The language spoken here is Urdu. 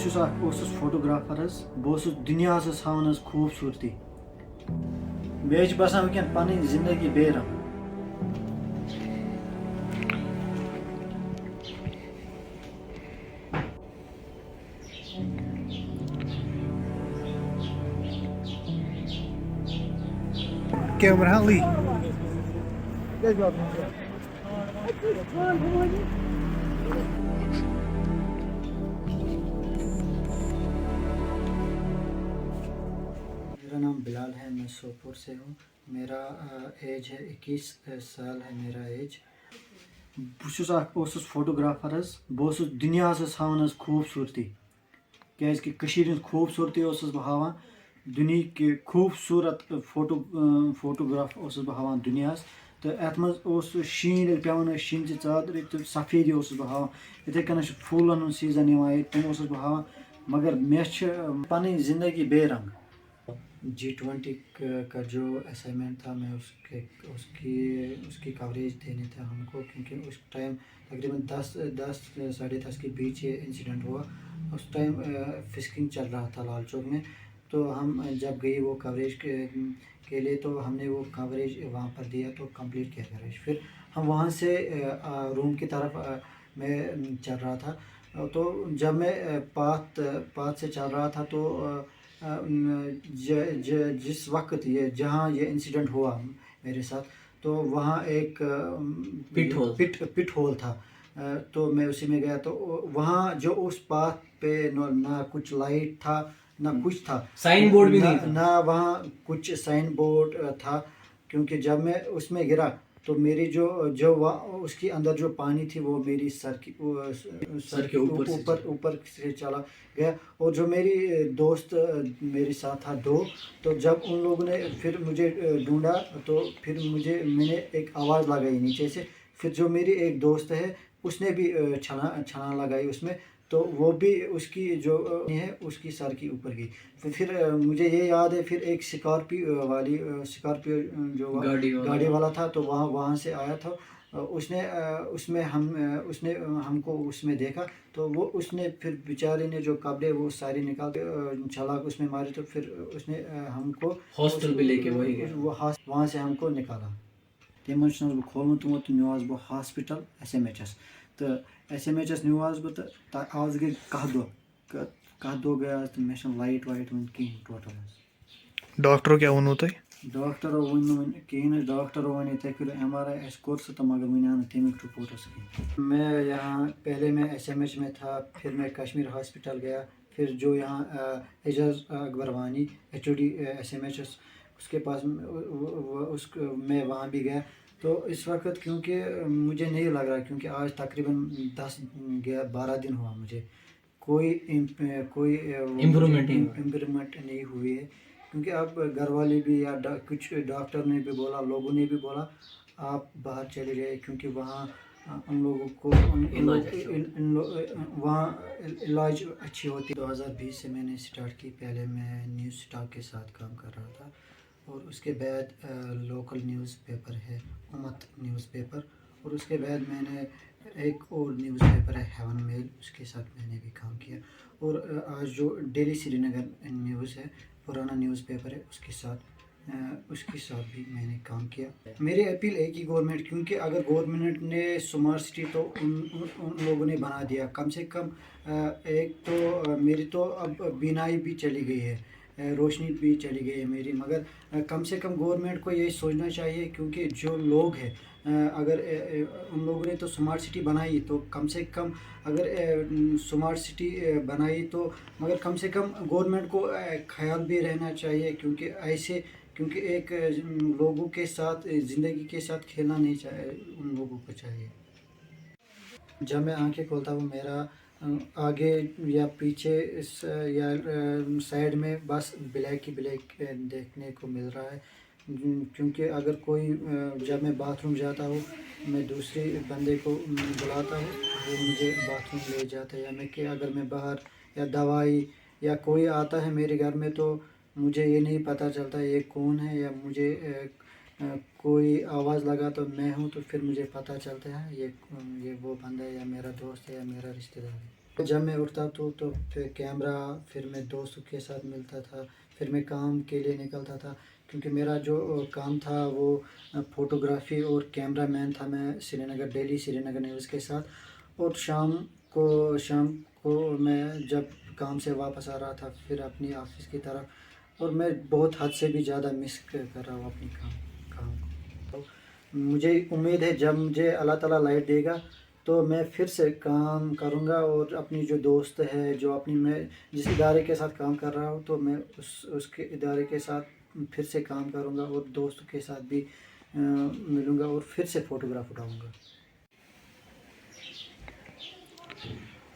بہٕ فوٹوگرافر حظ بہٕ دُنیاہس حظ ہاوان حظ خوٗبصوٗرتی مےٚ چھِ باسان وٕنکٮ۪ن پنٕنۍ زندگی بے رنگ Camera Ali. میرا نام بلال ہے میں سوپور سے ہوں میرا ایج ہے 21 سال ہے میرا ایج بہٕ فوٹوگرافر حظ بہٕ دُنیاہس حظ ہاوان حظ خوٗبصوٗرتی کیٛازِکہِ کٔشیٖرِ ہٕنٛز خوٗبصوٗرتی اوسُس بہٕ ہاوان دُنہِکۍ خوٗبصوٗرت فوٹوگراف اوسُس بہٕ ہاوان دُنیاہس تہٕ اَتھ منٛز اوس سُہ شیٖن ییٚلہِ پٮ۪وان ٲسۍ شیٖنچہِ ژادرِ تہٕ سفیدی اوسُس بہٕ ہاوان یِتھَے کٔنۍ چھُ پھوٗلن ہُنٛد سیٖزن یِوان ییٚتہِ تِم اوسُس بہٕ ہاوان مگر مےٚ چھِ پنٕنۍ زندگی بے رنگ G20 کا جو اسائنمنٹ تھا میں اس کی کوریج دینے تھا ہم کو کیونکہ اس ٹائم تقریباً 10 ساڑھے 10 کے بیچ یہ انسیڈنٹ ہوا اس ٹائم فسکنگ چل رہا تھا لال چوک میں تو ہم جب گئی وہ کوریج کے لیے تو ہم نے وہ کوریج وہاں پر دیا تو کمپلیٹ کیا کوریج پھر ہم وہاں سے روم کی طرف میں چل رہا تھا تو جب میں پاتھ سے چل رہا تھا تو جس وقت جہاں یہ انسیڈنٹ ہوا میرے ساتھ تو وہاں ایک پٹ ہول تھا تو میں اسی میں گیا تو وہاں جو اس پاتھ پہ نہ کچھ لائٹ تھا نہ کچھ تھا سائن بورڈ بھی نہیں تھا نہ وہاں کچھ سائن بورڈ تھا کیونکہ جب میں اس میں گرا تو میری جو اس کے اندر جو پانی تھی وہ میری سر کے اوپر سے چلا گیا اور جو میری دوست میرے ساتھ تھا 2 تو جب ان لوگوں نے پھر مجھے ڈھونڈا تو پھر میں نے ایک آواز لگائی نیچے سے پھر جو میری ایک دوست ہے اس نے بھی چھلانگ لگائی اس میں تو وہ بھی اس کی جو ہے اس کی سر کے اوپر گئی پھر مجھے یہ یاد ہے پھر ایک اسکارپیو جو گاڑی والا تھا تو وہاں سے آیا تھا اس نے ہم کو اس میں دیکھا تو اس نے پھر بیچارے نے جو کپڑے وہ سارے نکال کے چھلاک اس میں مارے تو پھر اس نے ہم کو ہاسٹل بھی لے کے وہاں سے ہم کو نکالا تمہِ منٛز چھُس بہٕ کھولمُت تِمو تہٕ نِوہس بہٕ ہاسپِٹل SMHS تہٕ SMHS نِوہس بہٕ تہٕ آز گٔے 10 دۄہ گٔے آز تہٕ مےٚ چھنہٕ لایٹ وایٹ وٕنہِ کِہیٖنۍ ٹوٹل حظ ڈاکٹرو کیٛاہ ووٚنوٕ تۄہہِ ڈاکٹرو ووٚن نہٕ وٕنہِ کِہیٖنۍ حظ ڈاکٹرو وَنے تۄہہِ کٔرِو MRI اَسہِ کوٚر سُہ تہٕ مگر وٕنہِ آو نہٕ تَمیُک رِپوٹس کِہیٖنۍ میں یہاں پہلے میں SMH میں تھا پھر میں کشمیر ہاسپٹل گیا پھر جو یہاں اعجاز اکبروانی HOD SMHS اس کے پاس میں وہاں بھی گیا تو اس وقت کیونکہ مجھے نہیں لگ رہا کیونکہ آج تقریباً 12 دن ہوا مجھے کوئی امپرومنٹ نہیں ہوئی ہے کیونکہ اب گھر والے بھی یا کچھ ڈاکٹر نے بھی بولا لوگوں نے بھی بولا آپ باہر چلے جائے کیونکہ وہاں ان لوگوں کو وہاں علاج اچھی ہوتی 2020 سے میں نے اسٹارٹ کی پہلے میں نیوز اسٹاک کے ساتھ کام کر رہا تھا اور اس کے بعد لوکل نیوز پیپر ہے امت نیوز پیپر اور اس کے بعد میں نے ایک اور نیوز پیپر ہے ہیون میل اس کے ساتھ میں نے بھی کام کیا اور آج جو ڈیلی سری نگر نیوز ہے پرانا نیوز پیپر ہے اس کے ساتھ بھی میں نے کام کیا میری اپیل ایک ہی گورنمنٹ کیونکہ اگر گورنمنٹ نے اسمارٹ سٹی تو ان لوگوں نے بنا دیا کم سے کم ایک تو میری تو اب بینائی بھی چلی گئی ہے روشنی بھی چلی گئی ہے میری مگر کم سے کم گورنمنٹ کو یہ سوچنا چاہیے کیونکہ جو لوگ ہیں اگر ان لوگوں نے تو اسمارٹ سٹی بنائی تو کم سے کم اگر اسمارٹ سٹی بنائی تو مگر کم سے کم گورنمنٹ کو خیال بھی رہنا چاہیے کیونکہ ایک لوگوں کے ساتھ زندگی کے ساتھ کھیلنا نہیں چاہیے ان لوگوں کو چاہیے جب میں آنکھیں کھولتا ہوں میرا آگے یا پیچھے یا سائڈ میں بس بلیک ہی بلیک دیکھنے کو مل رہا ہے کیونکہ اگر کوئی جب میں باتھ روم جاتا ہوں میں دوسرے بندے کو بلاتا ہوں وہ مجھے باتھ روم لے جاتا ہے یا اگر میں باہر یا دوائی یا کوئی آتا ہے میرے گھر میں تو مجھے یہ نہیں پتہ چلتا یہ کون ہے یا مجھے کوئی آواز لگا تو میں ہوں تو پھر مجھے پتہ چلتا ہے یہ وہ بندہ ہے یا میرا دوست ہے یا میرا رشتہ دار ہے جب میں اٹھتا تو پھر کیمرہ، پھر میں دوستوں کے ساتھ ملتا تھا، پھر میں کام کے لیے نکلتا تھا، کیونکہ میرا جو کام تھا وہ فوٹوگرافی اور کیمرہ مین تھا میں سری نگر، ڈیلی سری نگر نیوز کے ساتھ. اور شام کو میں جب کام سے واپس آ رہا تھا پھر اپنی آفس کی طرف، اور میں بہت حد سے بھی زیادہ مس کر رہا ہوں اپنی کام کو. تو مجھے امید ہے جب مجھے اللہ تعالیٰ لائٹ دے گا تو میں پھر سے کام کروں گا، اور اپنی جو دوست ہے، جو میں جس ادارے کے ساتھ کام کر رہا ہوں تو میں اس کے ادارے کے ساتھ پھر سے کام کروں گا، اور دوستوں کے ساتھ بھی ملوں گا اور پھر سے فوٹوگراف اٹھاؤں گا.